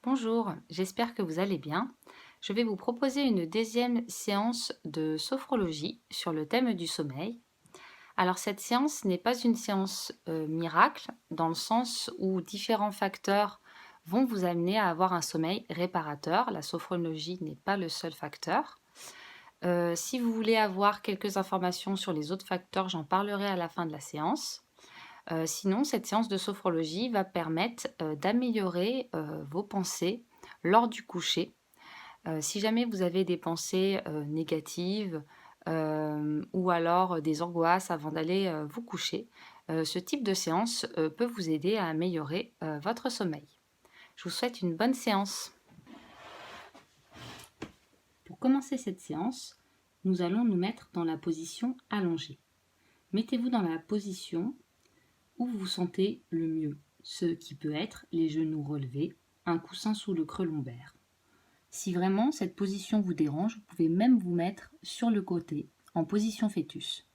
Bonjour, j'espère que vous allez bien. Je vais vous proposer une deuxième séance de sophrologie sur le thème du sommeil. Alors cette séance n'est pas une séance miracle dans le sens où différents facteurs vont vous amener à avoir un sommeil réparateur. La sophrologie n'est pas le seul facteur. Si vous voulez avoir quelques informations sur les autres facteurs, j'en parlerai à la fin de la séance. Sinon, cette séance de sophrologie va permettre, d'améliorer, vos pensées lors du coucher. Si jamais vous avez des pensées, négatives, ou alors, des angoisses avant d'aller, vous coucher, ce type de séance, peut vous aider à améliorer, votre sommeil. Je vous souhaite une bonne séance. Pour commencer cette séance, nous allons nous mettre dans la position allongée. Mettez-vous dans la position où vous vous sentez le mieux, ce qui peut être les genoux relevés, un coussin sous le creux lombaire. Si vraiment cette position vous dérange, vous pouvez même vous mettre sur le côté, en position fœtus.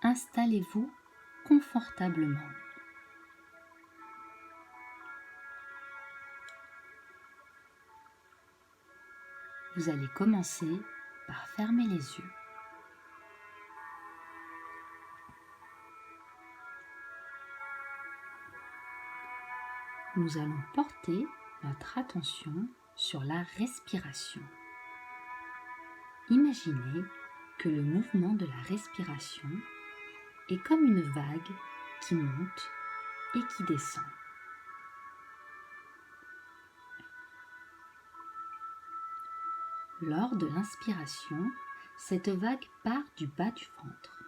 Installez-vous confortablement. Vous allez commencer par fermer les yeux. Nous allons porter notre attention sur la respiration. Imaginez que le mouvement de la respiration est comme une vague qui monte et qui descend. Lors de l'inspiration, cette vague part du bas du ventre.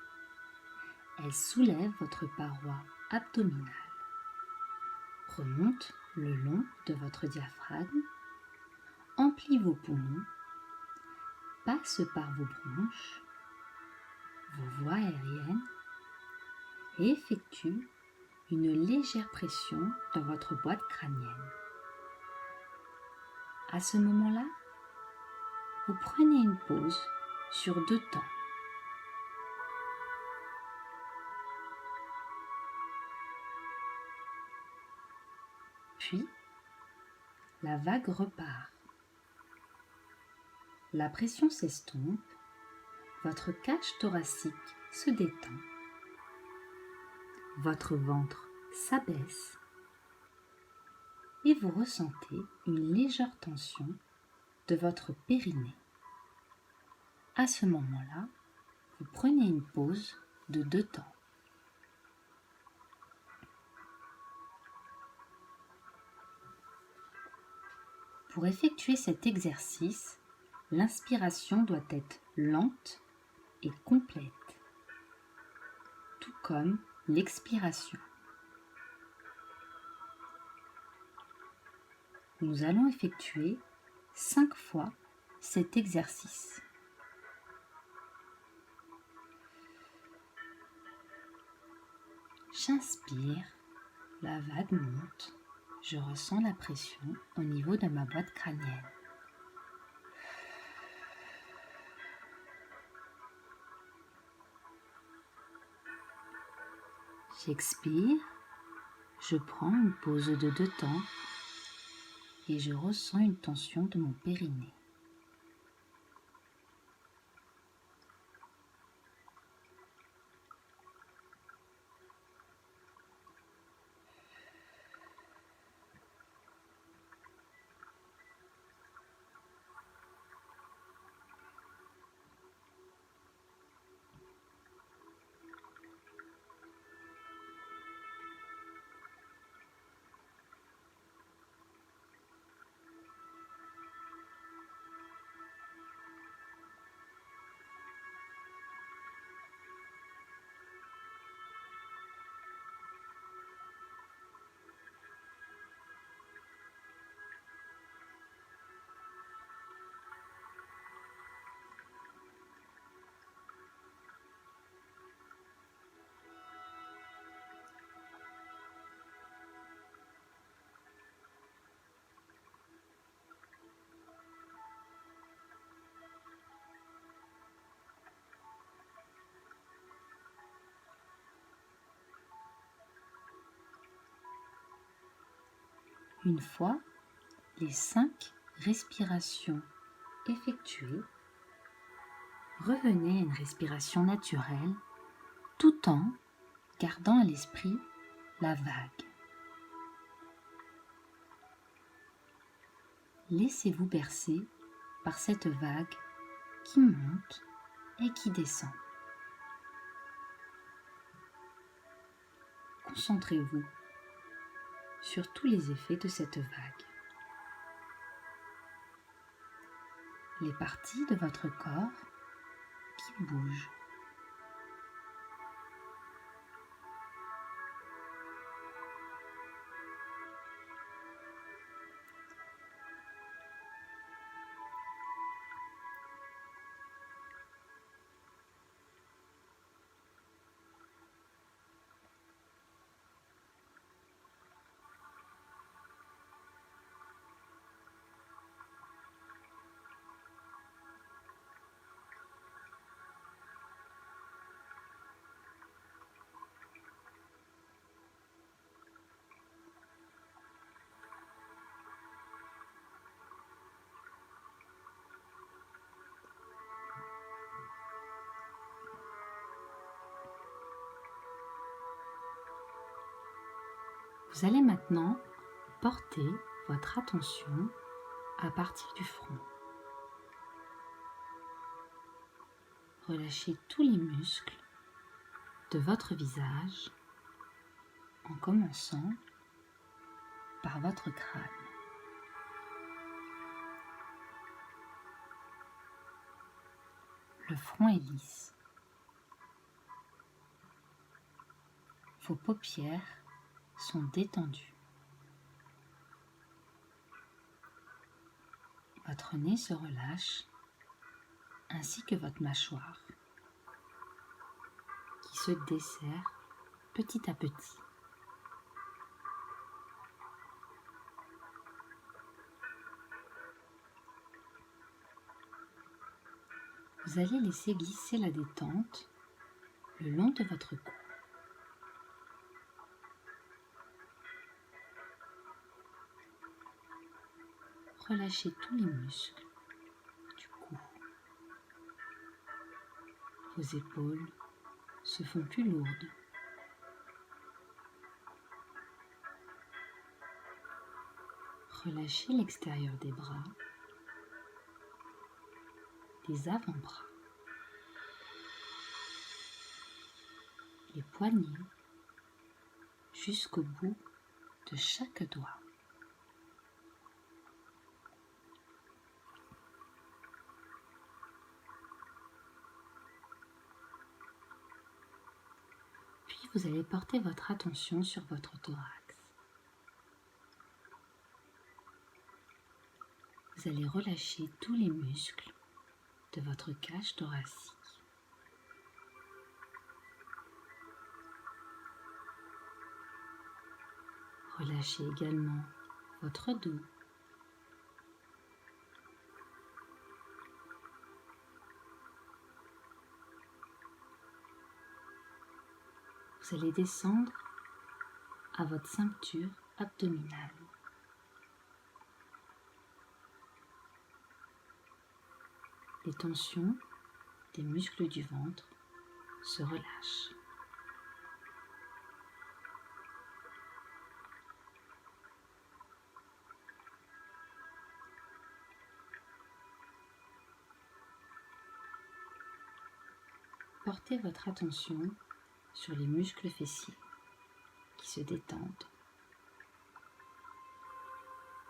Elle soulève votre paroi abdominale, remonte le long de votre diaphragme, emplit vos poumons, passe par vos bronches, vos voies aériennes et effectue une légère pression dans votre boîte crânienne. À ce moment-là, vous prenez une pause sur 2 temps. Puis, la vague repart. La pression s'estompe, votre cage thoracique se détend, votre ventre s'abaisse et vous ressentez une légère tension de votre périnée. À ce moment-là, vous prenez une pause de 2 temps. Pour effectuer cet exercice, l'inspiration doit être lente et complète, tout comme l'expiration. Nous allons effectuer 5 fois cet exercice. J'inspire, la vague monte, je ressens la pression au niveau de ma boîte crânienne. J'expire, je prends une pause de 2 temps et je ressens une tension de mon périnée. Une fois les 5 respirations effectuées, revenez à une respiration naturelle tout en gardant à l'esprit la vague. Laissez-vous bercer par cette vague qui monte et qui descend. Concentrez-vous sur tous les effets de cette vague. Les parties de votre corps qui bougent. Vous allez maintenant porter votre attention à partir du front. Relâchez tous les muscles de votre visage en commençant par votre crâne. Le front est lisse. Vos paupières sont détendues. Votre nez se relâche, ainsi que votre mâchoire, qui se desserre petit à petit. Vous allez laisser glisser la détente le long de votre cou. Relâchez tous les muscles du cou. Vos épaules se font plus lourdes. Relâchez l'extérieur des bras, des avant-bras, les poignets jusqu'au bout de chaque doigt. Puis vous allez porter votre attention sur votre thorax. Vous allez relâcher tous les muscles de votre cage thoracique. Relâchez également votre dos. Vous allez descendre à votre ceinture abdominale. Les tensions des muscles du ventre se relâchent. Portez votre attention sur les muscles fessiers qui se détendent,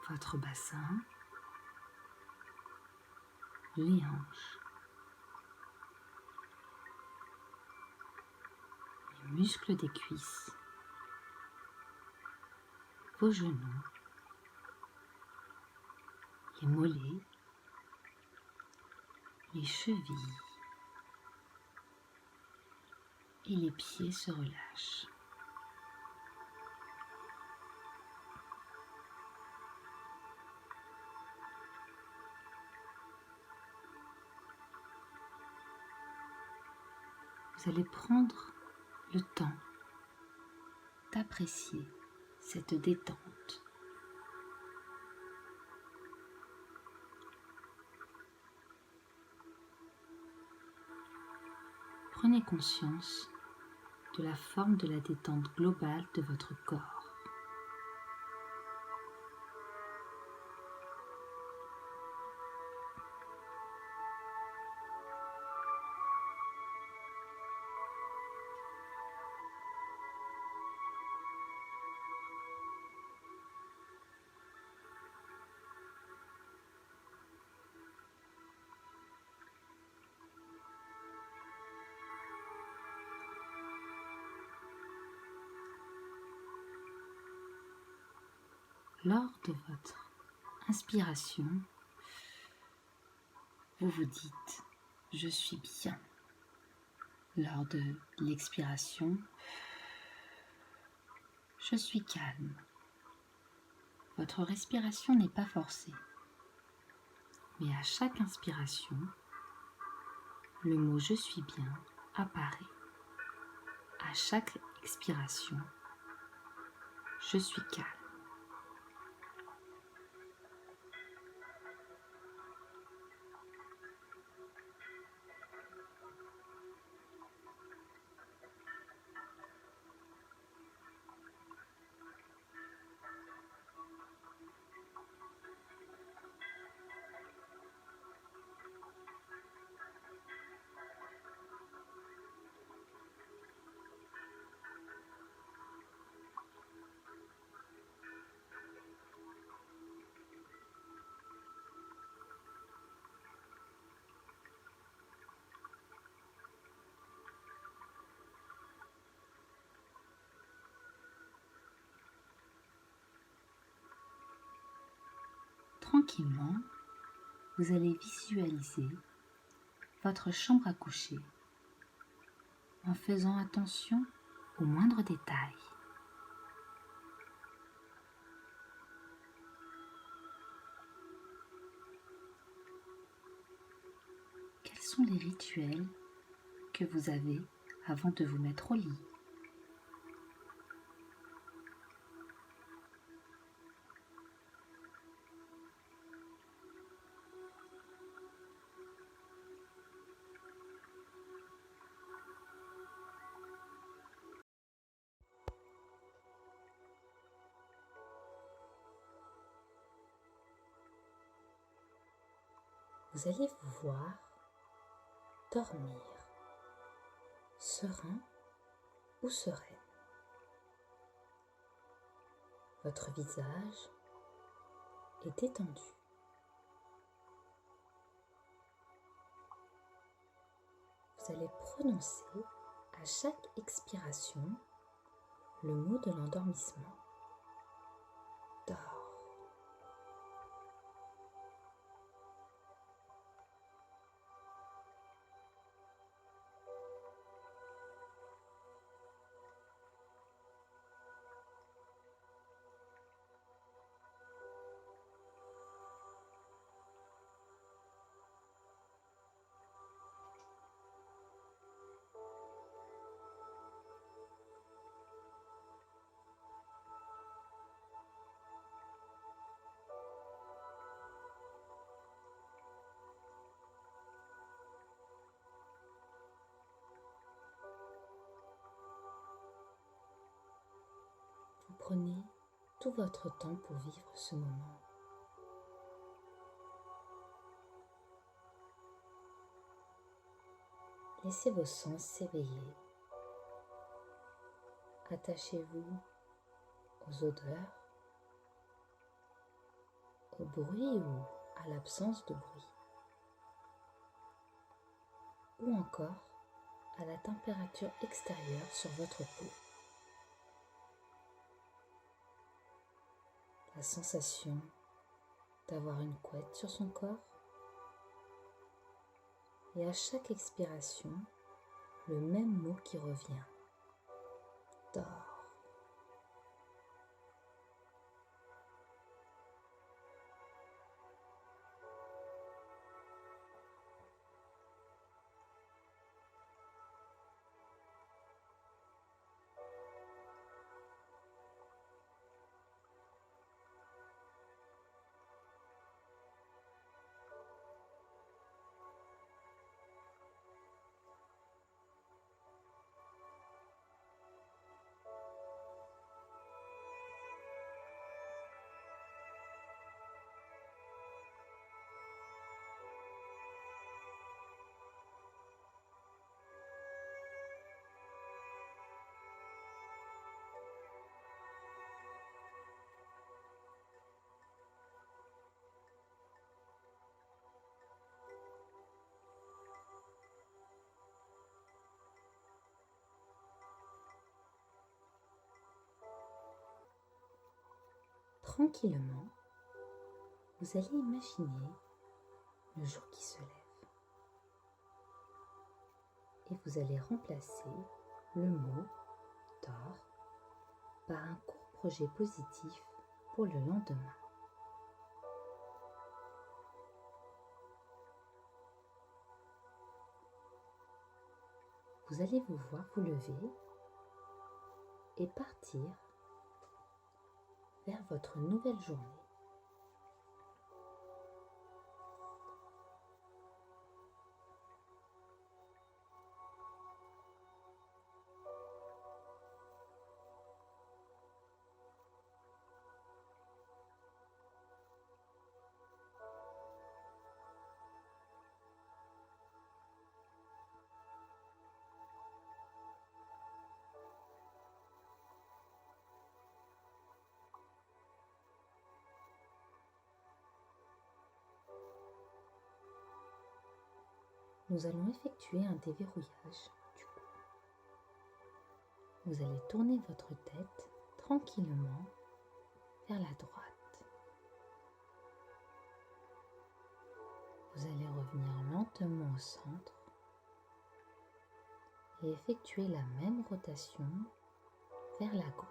votre bassin, les hanches, les muscles des cuisses, vos genoux, les mollets, les chevilles et les pieds se relâchent. Vous allez prendre le temps d'apprécier cette détente Prenez conscience de la forme de la détente globale de votre corps. Lors de votre inspiration, vous vous dites « je suis bien ». Lors de l'expiration, je suis calme. Votre respiration n'est pas forcée, mais à chaque inspiration, le mot « je suis bien » apparaît. À chaque expiration, je suis calme. Tranquillement, vous allez visualiser votre chambre à coucher en faisant attention aux moindres détails. Quels sont les rituels que vous avez avant de vous mettre au lit? Vous allez vous voir dormir, serein ou sereine. Votre visage est détendu. Vous allez prononcer à chaque expiration le mot de l'endormissement. Dors. Vous prenez tout votre temps pour vivre ce moment. Laissez vos sens s'éveiller. Attachez-vous aux odeurs, au bruit ou à l'absence de bruit, ou encore à la température extérieure sur votre peau. La sensation d'avoir une couette sur son corps, et à chaque expiration, le même mot qui revient. Dors. tranquillement, vous allez imaginer le jour qui se lève et vous allez remplacer le mot tort par un court projet positif pour le lendemain. Vous allez vous voir vous lever et partir vers votre nouvelle journée. Nous allons effectuer un déverrouillage du cou. Vous allez tourner votre tête tranquillement vers la droite. Vous allez revenir lentement au centre et effectuer la même rotation vers la gauche.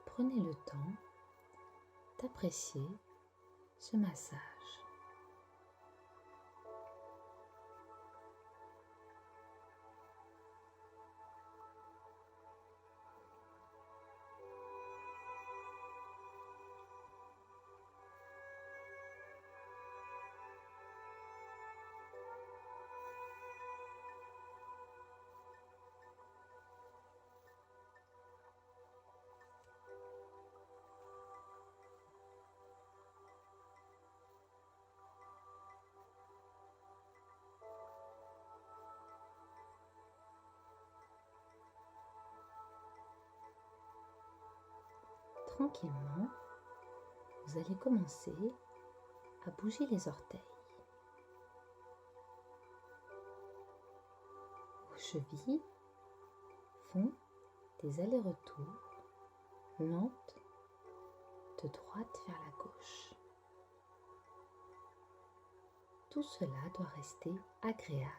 Prenez le temps d'apprécier ce massage. Tranquillement, vous allez commencer à bouger les orteils. Vos chevilles font des allers-retours lentes de droite vers la gauche. Tout cela doit rester agréable.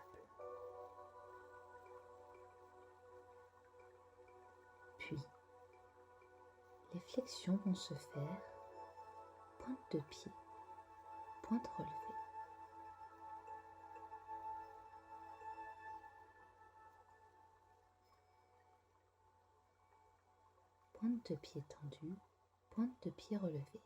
Puis, les flexions vont se faire pointe de pied, pointe relevée. Pointe de pied tendue, pointe de pied relevée.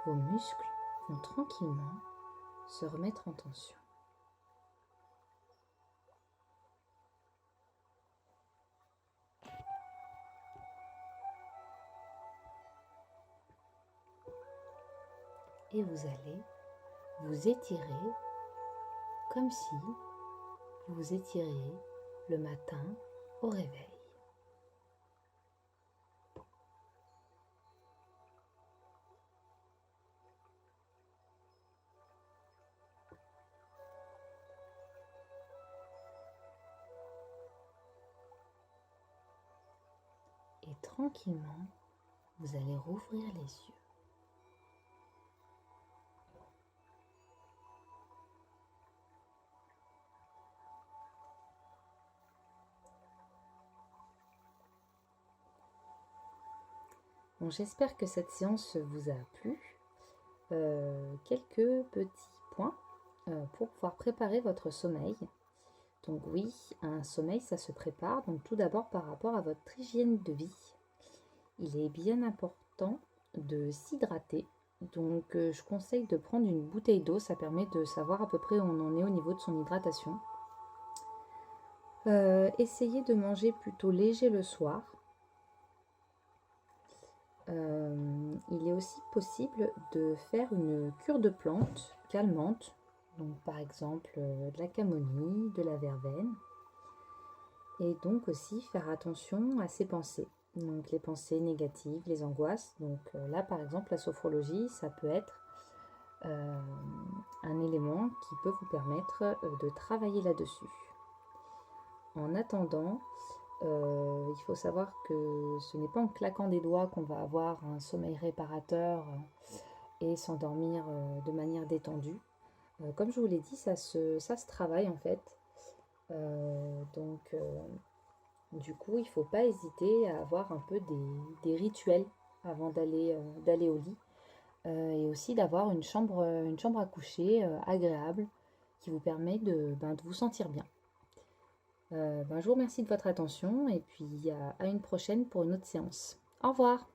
Vos muscles vont tranquillement se remettre en tension. Et vous allez vous étirer comme si vous vous étiriez le matin au réveil. Et tranquillement, vous allez rouvrir les yeux. Bon, j'espère que cette séance vous a plu. Quelques petits points pour pouvoir préparer votre sommeil. Donc oui, un sommeil, ça se prépare. Donc tout d'abord par rapport à votre hygiène de vie. Il est bien important de s'hydrater. Donc je conseille de prendre une bouteille d'eau. Ça permet de savoir à peu près où on en est au niveau de son hydratation. Essayez de manger plutôt léger le soir. Il est aussi possible de faire une cure de plantes calmantes, donc par exemple de la camomille, de la verveine, et donc aussi faire attention à ses pensées. Donc les pensées négatives, les angoisses. Donc là par exemple la sophrologie, ça peut être un élément qui peut vous permettre de travailler là-dessus. En attendant, il faut savoir que ce n'est pas en claquant des doigts qu'on va avoir un sommeil réparateur et s'endormir de manière détendue. Comme je vous l'ai dit, ça se travaille en fait. Donc, du coup, il ne faut pas hésiter à avoir un peu des rituels avant d'aller au lit. Et aussi d'avoir une chambre à coucher agréable qui vous permet de vous sentir bien. Je vous remercie de votre attention et puis à une prochaine pour une autre séance. Au revoir!